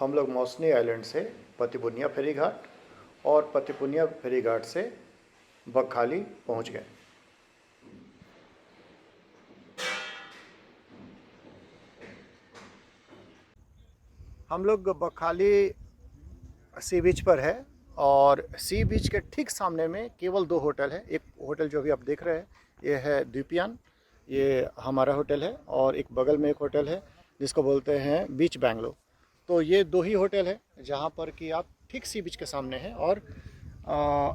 हम लोग मौसनी आइलैंड से पतिपुनिया फेरी घाट और पतिपुनिया फेरी घाट से बकहाली पहुंच गए। हम लोग बकहाली सी बीच पर है और सी बीच के ठीक सामने में केवल दो होटल है। एक होटल जो अभी आप देख रहे हैं ये है द्वीपयान, ये हमारा होटल है, और एक बगल में एक होटल है जिसको बोलते हैं बीच बैंगलोर। तो ये दो ही होटल है जहाँ पर कि आप ठीक सी बीच के सामने हैं और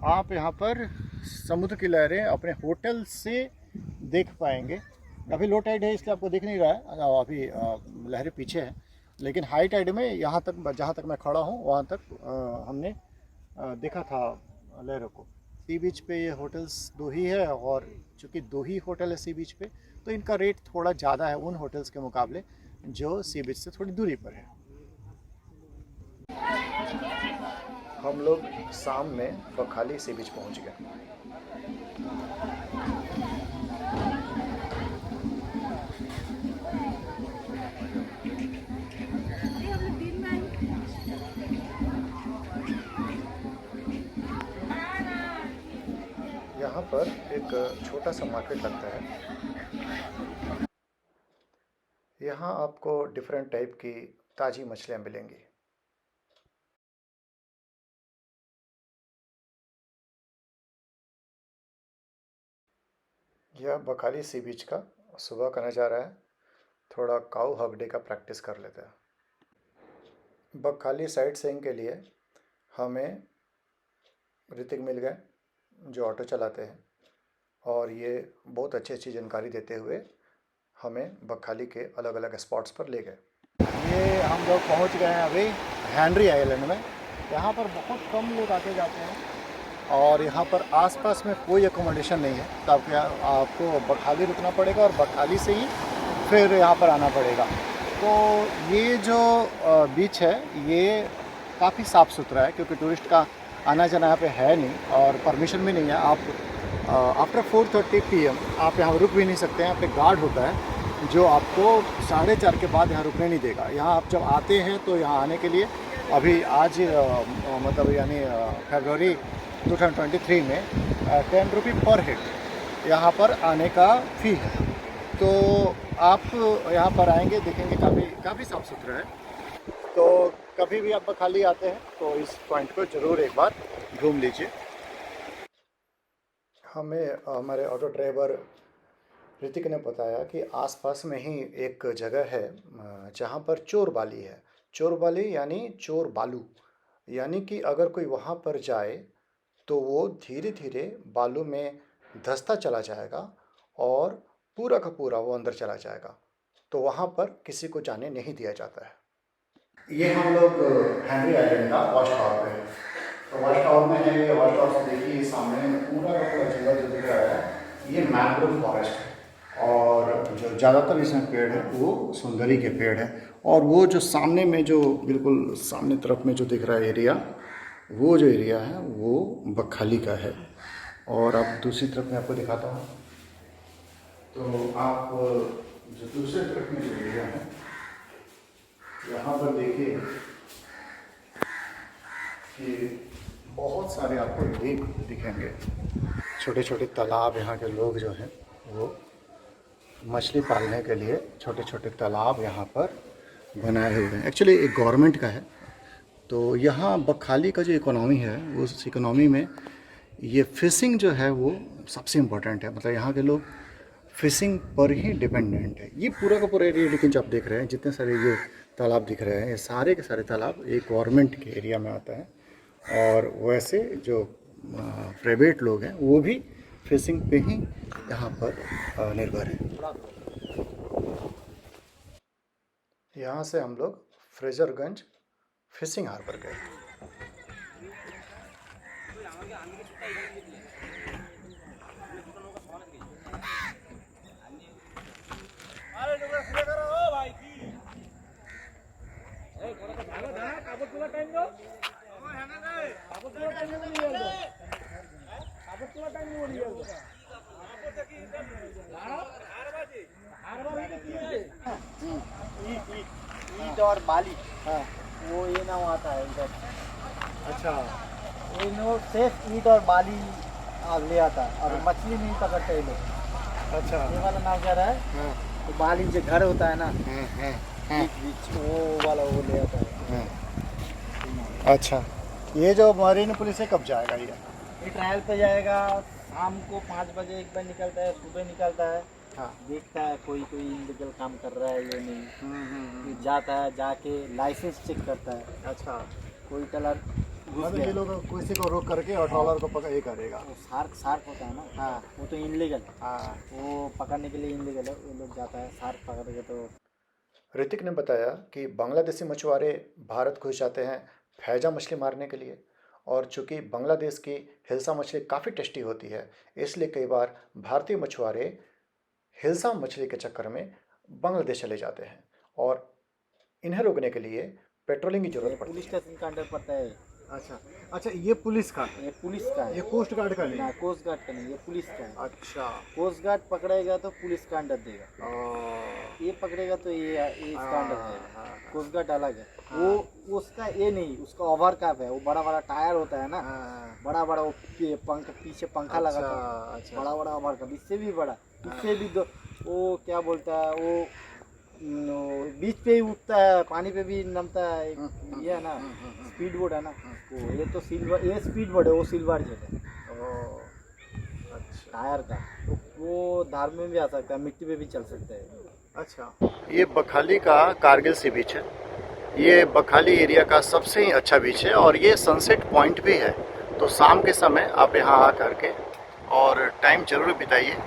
आप यहाँ पर समुद्र की लहरें अपने होटल से देख पाएंगे। अभी लो टाइड है इसलिए आपको दिख नहीं रहा है, अभी लहरें पीछे हैं, लेकिन हाई टाइड में यहाँ तक जहाँ तक मैं खड़ा हूँ वहाँ तक हमने देखा था लहरों को। सी बीच पे ये होटल्स दो ही है और चूँकि दो ही होटल है सी बीच पे तो इनका रेट थोड़ा ज़्यादा है उन होटल्स के मुकाबले जो सी बीच से थोड़ी दूरी पर है। हम लोग शाम में बकहाली सी बीच पहुँच गए। यहाँ पर एक छोटा सा मार्केट लगता है। यहाँ आपको डिफरेंट टाइप की ताज़ी मछलियाँ मिलेंगी। यह बकहाली सी बीच का सुबह का नज़ारा है। थोड़ा काऊ हग डे का प्रैक्टिस कर लेते हैं। बकहाली साइट सीइंग के लिए हमें ऋतिक मिल गए जो ऑटो चलाते हैं और ये बहुत अच्छी जानकारी देते हुए हमें बकहाली के अलग अलग स्पॉट्स पर ले गए। ये हम लोग पहुंच गए हैं अभी हेनरी आइलैंड में। यहाँ पर बहुत कम लोग आते जाते हैं और यहाँ पर आसपास में कोई एकोमोडेशन नहीं है, तो आपको बकहाली रुकना पड़ेगा और बकहाली से ही फिर यहाँ पर आना पड़ेगा। तो ये जो बीच है ये काफ़ी साफ़ सुथरा है क्योंकि टूरिस्ट का आना जाना यहाँ पे है नहीं और परमिशन भी नहीं है। आप आफ्टर 4:30 PM आप यहाँ रुक भी नहीं सकते हैं। यहाँ पे गार्ड होता है जो आपको 4:30 के बाद यहाँ रुकने नहीं देगा। यहाँ आप जब आते हैं तो यहाँ आने के लिए अभी आज मतलब यानी फरवरी 2023 में 10 रुपये पर हेड यहाँ पर आने का फ़ी है। तो आप यहाँ पर आएंगे देखेंगे काफ़ी साफ़ सुथरा है। तो कभी भी आप बकहाली आते हैं तो इस पॉइंट को ज़रूर एक बार घूम लीजिए। हमें हमारे ऑटो ड्राइवर ऋतिक ने बताया कि आसपास में ही एक जगह है जहाँ पर चोर बाली है। चोर बाली यानी चोर बालू, यानी कि अगर कोई वहाँ पर जाए तो वो धीरे धीरे बालू में धंसता चला जाएगा और पूरा का पूरा वो अंदर चला जाएगा। तो वहाँ पर किसी को जाने नहीं दिया जाता है। ये हम लोग हेनरी आइलैंड का वॉच टावर पे है। तो वॉच टावर में है, वॉच टावर से देखिए सामने पूरा का पूरा जंगल जो दिख रहा है ये मैंग्रोव फॉरेस्ट है और जो ज़्यादातर इसमें पेड़ है वो सुंदरी के पेड़ हैं। और वो जो सामने में जो बिल्कुल सामने तरफ में जो दिख रहा है एरिया, वो जो एरिया है वो बकहाली का है। और अब दूसरी तरफ मैं आपको दिखाता हूँ। तो आप जो दूसरे तरफ में जो एरिया है यहाँ पर देखिए कि बहुत सारे आपको लेक दिखेंगे, छोटे छोटे तालाब। यहाँ के लोग जो हैं वो मछली पालने के लिए छोटे छोटे तालाब यहाँ पर बनाए हुए हैं। एक्चुअली एक गवर्नमेंट का है। तो यहाँ बकहाली का जो इकोनॉमी है उस इकोनॉमी में ये फ़िशिंग जो है वो सबसे इम्पोर्टेंट है। मतलब यहाँ के लोग फ़िशिंग पर ही डिपेंडेंट है। ये पूरा का पूरा एरिया लेकिन जो आप देख रहे हैं जितने सारे ये तालाब दिख रहे हैं ये सारे के सारे तालाब एक गवर्नमेंट के एरिया में आता है। और वैसे जो प्राइवेट लोग हैं वो भी फ़िशिंग पे ही यहाँ पर निर्भर है। यहाँ से हम लोग फ्रेजरगंज फिशिंग हार्बर गए। ईद और बाली, हाँ वो ये नाव आता है इधर। अच्छा ये नाव सिर्फ ईंट और बाली ले आता है और मछली नहीं पकड़ते ये लोग। अच्छा ये वाला नाव जा रहा है, हाँ तो बाली जो घर होता है ना हाँ बीच बीच, वो वाला वो ले आता है। हाँ। अच्छा ये जो मरीन पुलिस है कब जाएगा ये ट्रायल पे जाएगा, शाम को 5 बजे एक बार निकलता है, सुबह निकलता है, हाँ देखता है कोई कोई इलीगल काम कर रहा है ये नहीं, फिर जाता है, जाके लाइसेंस चेक करता है। अच्छा कोई टलर घुस मतलब गया, ये लोग किसी को रोक करके और डॉलर को पकड़ ये करेगा। वो शार्क होता है ना, हाँ वो तो इनलीगल है, हाँ। वो पकड़ने के लिए इनलीगल है। वो लोग जाता है शार्क पकड़ के। तो ऋतिक ने बताया कि बांग्लादेशी मछुआरे भारत घुस जाते हैं फैजा मछली मारने के लिए, और चूंकि बांग्लादेश की हिल्सा मछली काफ़ी टेस्टी होती है, इसलिए कई बार भारतीय मछुआरे हिल्सा मछली के चक्कर में बांग्लादेश चले जाते हैं, और इन्हें रोकने के लिए पेट्रोलिंग की ये जरूरत पड़ती पुलिस है। स्टेशन का अंडर पड़ता है। अच्छा अच्छा, ये पुलिस का, ये पुलिस का है, ये कोस्ट गार्ड का नहीं? ना कोस्ट गार्ड का नहीं, ये पुलिस का है। अच्छा कोस्ट गार्ड पकड़ेगा तो पुलिस का अंडर देगा, ओ, ये पकड़ेगा तो ये इसका अंडर है। हाँ, कोस्ट गार्ड अलग है, वो उसका ये नहीं, उसका ओवर कैप है, वो बड़ा बड़ा टायर होता है ना, हाँ, बड़ा बड़ा वो पीछे पंखा लगा था, अच्छा बड़ा बड़ा ओवर कैप, इससे भी बड़ा, इससे भी दो, वो क्या बोलता है वो बीच पे ही उठता है, पानी पे भी नमता है, ये है ना स्पीड बोट है ना वो, ये तो सिल्वर, ये स्पीड बोट है, वो सिल्वर जेट है। ओ, अच्छा टायर का तो वो धार में भी आ सकता है, मिट्टी पे भी चल सकता है। अच्छा। ये बखाली का कारगिल सी बीच है। ये बखाली एरिया का सबसे ही अच्छा बीच है, और ये सनसेट पॉइंट भी है। तो शाम के समय आप यहाँ आ करके और टाइम जरूर बिताइए।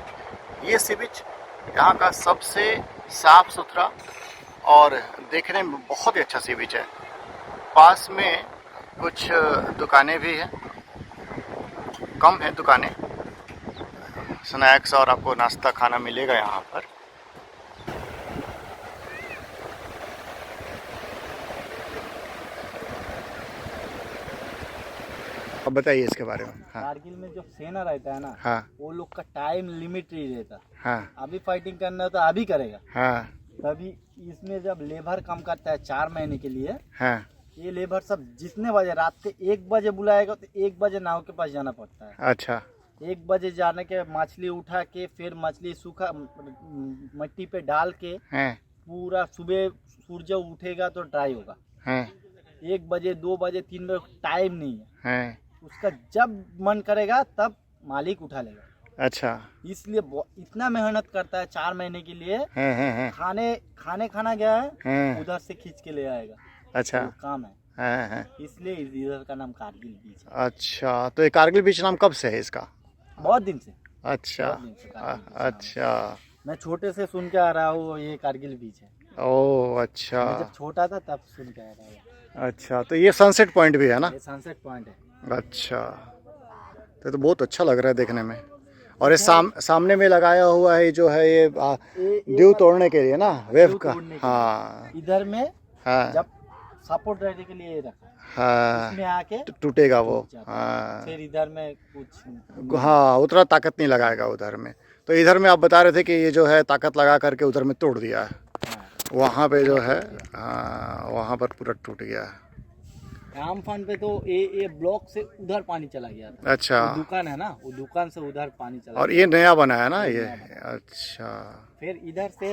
ये सी बीच यहाँ का सबसे साफ सुथरा और देखने में बहुत ही अच्छा सी बीच है। पास में कुछ दुकानें भी हैं, कम हैं दुकानें, स्नैक्स और आपको नाश्ता खाना मिलेगा यहाँ पर। अब बताइए इसके बारे में। हाँ कारगिल में जो सेना रहता है ना, हाँ वो लोग का टाइम लिमिट नहीं रहता। हाँ अभी फाइटिंग करना है तो अभी करेगा, हाँ तभी इसमें जब लेबर काम करता है 4 महीने के लिए, हाँ। ये लेबर सब जितने बजे रात के 1 बजे बुलाएगा तो 1 बजे नाव के पास जाना पड़ता है। अच्छा 1 बजे जाने के मछली उठा के, फिर मछली सूखा मिट्टी पे डाल के, हैं पूरा सुबह सूरज उठेगा तो ड्राई होगा। हैं 1 बजे 2 बजे 3 बजे टाइम नहीं है, हैं। उसका जब मन करेगा तब मालिक उठा लेगा। अच्छा इसलिए इतना मेहनत करता है 4 महीने के लिए। हैं खाना गया है, हैं। उधर से खींच के ले आएगा। अच्छा वो काम है, हैं। इसलिए इधर का नाम कारगिल बीच है। अच्छा, तो ये कारगिल बीच नाम कब से है इसका? बहुत दिन से, अच्छा बहुत दिन से कारगिल बीच नाम है। अच्छा। मैं छोटे से सुन के आ रहा हूँ ये कारगिल बीच है। ओ अच्छा मैं जब छोटा था तब सुन के आ रहा हूँ। अच्छा, तो ये सनसेट पॉइंट भी है ना? ये सनसेट पॉइंट है। अच्छा, तो बहुत अच्छा लग रहा है देखने में। और ये सामने में लगाया हुआ है जो है ये ड्यू तोड़ने के लिए ना, वेव का। हाँ इधर में हाँ जब सपोर्ट रहने के लिए रखा, हाँ, इसमें आके टूटेगा वो। टूट जाता है। हाँ फिर इधर में कुछ हाँ, उतना ताकत नहीं लगाएगा उधर में। तो इधर में आप बता रहे थे कि ये जो है ताकत लगा करके उधर में तोड़ दिया है, वहाँ पे जो है हाँ, वहाँ पर पूरा टूट गया है। रामफान पे तो ये ब्लॉक से उधर पानी चला गया था। अच्छा, वो दुकान है ना, वो दुकान से उधर पानी चला और गया। ये नया बना है ना ये? नया बना। अच्छा। फिर इधर से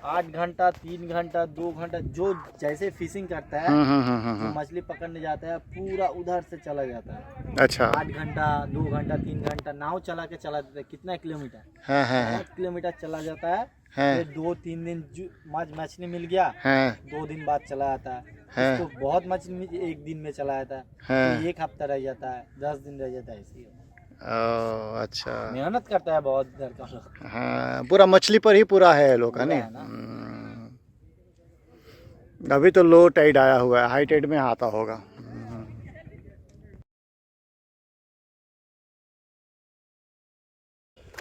8 घंटा 3 घंटा 2 घंटा जो जैसे फिशिंग करता है, जो मछली पकड़ने जाता है, पूरा उधर से चला जाता है। अच्छा 8 घंटा 2 घंटा 3 घंटा नाव चला के चला देता है। कितना किलोमीटर? हाँ हाँ 8 किलोमीटर चला जाता है। हाँ फिर 2-3 दिन मछली मिल गया, हाँ 2 दिन बाद चला जाता है। हाँ। उसको बहुत मछली 1 दिन में चला जाता है, हाँ। फिर 1 हफ्ता रह जाता है, 10 दिन रह जाता है। ऐसे ओ अच्छा। मेहनत करता है बहुत इधर का लोग। हाँ, पूरा मछली पर ही पूरा है लोग का पूरा नहीं? है ना। अभी तो लो टाइड आया हुआ है, हाई टाइड में आता होगा।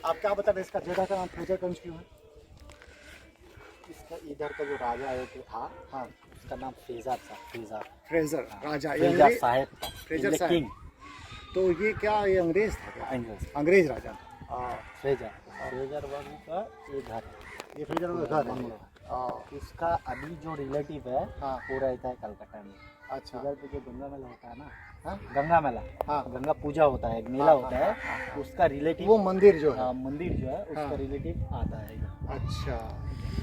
आप क्या बता रहे इसका जगह का नाम फ्रेजरगंज क्यों है? इसका इधर का जो राजा है जो था, हाँ, उसका नाम फ्रेजर था। फ्रेजर राजा, ये फ्रेजर साहब था, फ्रेजर the साहब। king। तो ये क्या, ये अंग्रेज था क्या? अंग्रेज। अंग्रेज राजा। फ्रेजर बाबू का ये घर है। ये फ्रेजर का घर है। उसका अभी जो रिलेटिव है हाँ। वो रहता है कलकत्ता में। अच्छा। इधर पे जो गंगा मेला होता है ना, हाँ? गंगा मेला, हाँ। गंगा पूजा होता है, एक मेला हाँ, होता हाँ, है, उसका रिलेटिव, वो मंदिर जो है। मंदिर जो है उसका हाँ। रिलेटिव आता है इधर। अच्छा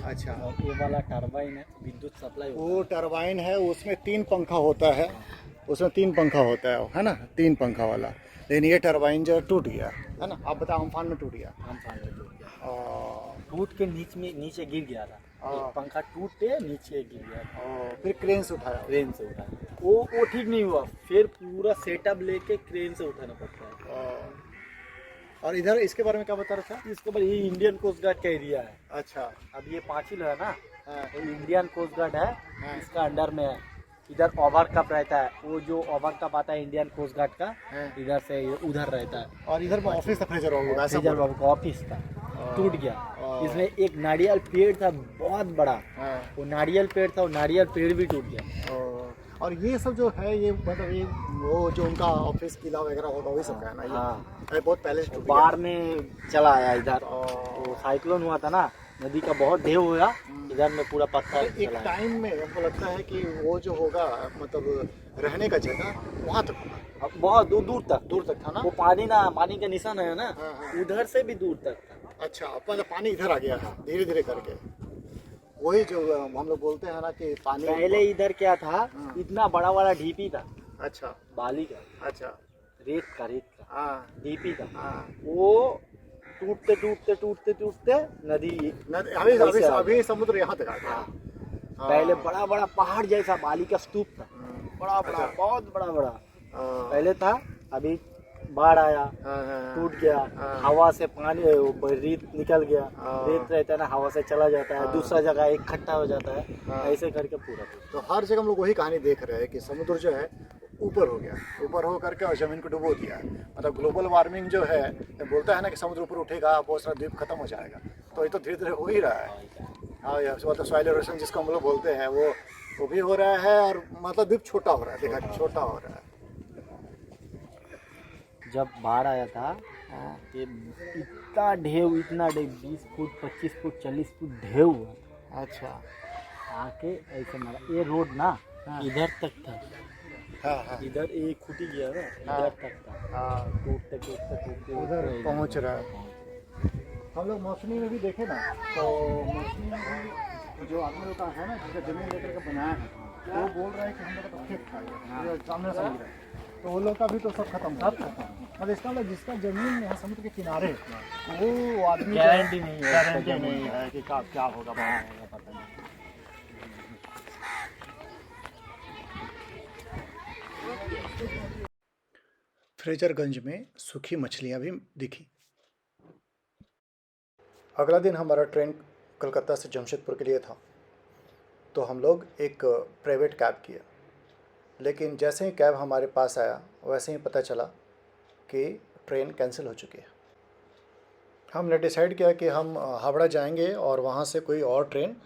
अच्छा। और ये वाला टरबाइन है, विद्युत सप्लाई वो टरबाइन है, उसमें 3 पंखा होता है, उसमें 3 पंखा होता है ना, 3 पंखा वाला। लेकिन ये टरबाइन जो टूट गया है ना, आप बताओ, अम्फान में टूट गया। टूट के नीचे गिर गया था, एक पंखा टूट के नीचे गिर गया था। फिर क्रेन से उठाया। क्रेन से उठाया, वो ठीक नहीं हुआ, फिर पूरा सेटअप लेके क्रेन से उठाना पड़ता है। और इधर इसके बारे में क्या बता रहा था? इसके बाद ये इंडियन कोस्ट गार्ड का एरिया है। अच्छा। अब ये पांचिल है ना, हाँ। वो इंडियन कोस्ट गार्ड है, हाँ। इसका अंडर में है। इधर ओवर कप रहता है, वो जो ओवर कप आता है इंडियन कोस्ट गार्ड का, हाँ। इधर से उधर रहता है। और इधर में ऑफिस था फ्रेजर बाबू का, ऐसा फ्रेजर बोल। बाबू का ऑफिस था, टूट गया। इसमें एक नारियल पेड़ था बहुत बड़ा, हाँ। वो नारियल पेड़ था, वो नारियल पेड़ भी टूट गया। और ये सब जो है, ये मतलब ये वो जो उनका ऑफिस किला वगैरह होगा वही सब का है ना? हाँ। ये बहुत पहले से टूट गया। बाढ़ में चला आया इधर, वो साइक्लोन हुआ था ना, नदी का बहुत ढेव हुआ, इधर में पूरा पत्थर एक चला आया। टाइम में हमको लगता है कि वो जो होगा, मतलब रहने का जगह वहाँ तक होगा। अब बहुत दूर दूर तक था ना? वो पानी का निशान है ना, हाँ, हाँ। उधर से भी दूर तक था। अच्छा, मतलब पानी इधर आ गया था धीरे धीरे करके। वही जो हम लोग बोलते हैं ना कि पानी पहले इधर क्या था, हाँ। इतना बड़ा बड़ा ढीपी था, अच्छा बाली का, अच्छा। रेत का हाँ ढीपी था, हाँ। वो टूटते नदी अभी वैसे अभी आ गया। अभी समुद्र यहाँ तक आ गया। हाँ। हाँ। पहले बड़ा बड़ा पहाड़ जैसा बाली का स्तूप था, बड़ा अच्छा। बहुत बड़ा हाँ। पहले था। अभी बाढ़ आया, हाँ। टूट गया, हाँ। हवा से पानी रेत निकल गया, हाँ। रेत रहता है ना, हवा से चला जाता है, हाँ। दूसरा जगह इकट्ठा हो जाता है, हाँ। ऐसे करके पूरा तो हर जगह हम लोग वही कहानी देख रहे हैं कि समुद्र जो है ऊपर हो गया, ऊपर हो करके और ज़मीन को डुबो दिया। मतलब ग्लोबल वार्मिंग जो है, बोलता है ना कि समुद्र ऊपर उठेगा, बहुत सारा द्वीप खत्म हो जाएगा, तो ये तो धीरे धीरे हो ही रहा है। हाँ, ये मतलब सॉइल इरोशन जिसको हम लोग बोलते हैं, वो भी हो रहा है, और मतलब द्वीप छोटा हो रहा है, देखा छोटा हो रहा है। जब बाढ़ आया था, ये इतना ढेव 20 फुट 25 फुट 40 फुट ढेव हुआ। अच्छा। आके ऐसे मारा, ये रोड ना इधर तक था। हाँ। इधर एक खुटी गया ना, इधर तक था। हाँ। टूटते उधर पहुंच रहा है। हम लोग मौसमी में भी देखे ना, तो मौसमी में भी जो आदमी लोग का है ना, जिसका जमीन लेकर के बनाया है, वो बोल रहा है कि हम लोग का तो खेत था, ये सामने समुद्र है, तो वो लोग का भी तो सब खत्म। मतलब इसका मतलब जिसका जमीन यहाँ समुद्र के किनारे है, वो आदमी गारंटी नहीं है, गारंटी नहीं है कि क्या होगा, पता नहीं। फ्रेजरगंज में सूखी मछलियाँ भी दिखी। अगला दिन हमारा ट्रेन कलकत्ता से जमशेदपुर के लिए था, तो हम लोग एक प्राइवेट कैब किया। लेकिन जैसे ही कैब हमारे पास आया, वैसे ही पता चला कि ट्रेन कैंसिल हो चुकी है। हमने डिसाइड किया कि हम हावड़ा जाएंगे और वहाँ से कोई और ट्रेन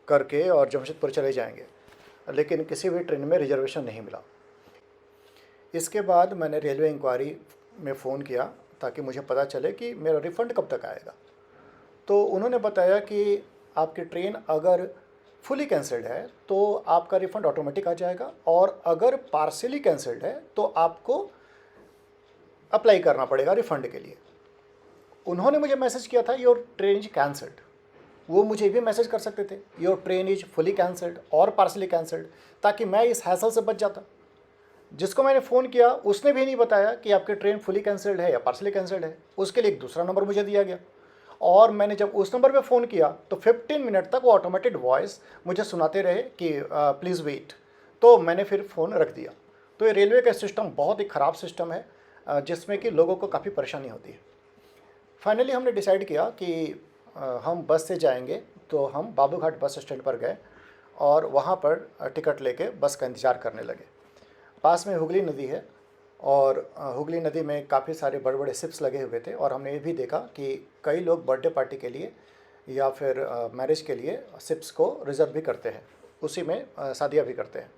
करके और जमशेदपुर चले जाएंगे, लेकिन किसी भी ट्रेन में रिजर्वेशन नहीं मिला। इसके बाद मैंने रेलवे इंक्वायरी में फ़ोन किया ताकि मुझे पता चले कि मेरा रिफ़ंड कब तक आएगा। तो उन्होंने बताया कि आपकी ट्रेन अगर फुली कैंसिल्ड है तो आपका रिफ़ंड ऑटोमेटिक आ जाएगा, और अगर पार्शियली कैंसिल्ड है तो आपको अप्लाई करना पड़ेगा रिफ़ंड के लिए। उन्होंने मुझे मैसेज किया था योर ट्रेन इज कैंसिल्ड, वो मुझे भी मैसेज कर सकते थे your train is fully cancelled और पार्शियली कैंसिल्ड, ताकि मैं इस हैसल से बच जाता। जिसको मैंने फ़ोन किया उसने भी नहीं बताया कि आपकी ट्रेन फुली कैंसिल्ड है या पार्शियली कैंसिल्ड है। उसके लिए एक दूसरा नंबर मुझे दिया गया, और मैंने जब उस नंबर पे फ़ोन किया तो 15 मिनट तक वो ऑटोमेटेड वॉइस मुझे सुनाते रहे कि प्लीज़ वेट। तो मैंने फिर फ़ोन रख दिया। तो ये रेलवे का सिस्टम बहुत ही ख़राब सिस्टम है, जिसमें कि लोगों को काफ़ी परेशानी होती है। फाइनली हमने डिसाइड किया कि हम बस से जाएंगे, तो हम बाबूघाट बस स्टैंड पर गए और वहाँ पर टिकट लेके बस का इंतज़ार करने लगे। पास में हुगली नदी है, और हुगली नदी में काफ़ी सारे बड़े बड़े शिप्स लगे हुए थे, और हमने ये भी देखा कि कई लोग बर्थडे पार्टी के लिए या फिर मैरिज के लिए शिप्स को रिज़र्व भी करते हैं, उसी में शादियाँ भी करते हैं।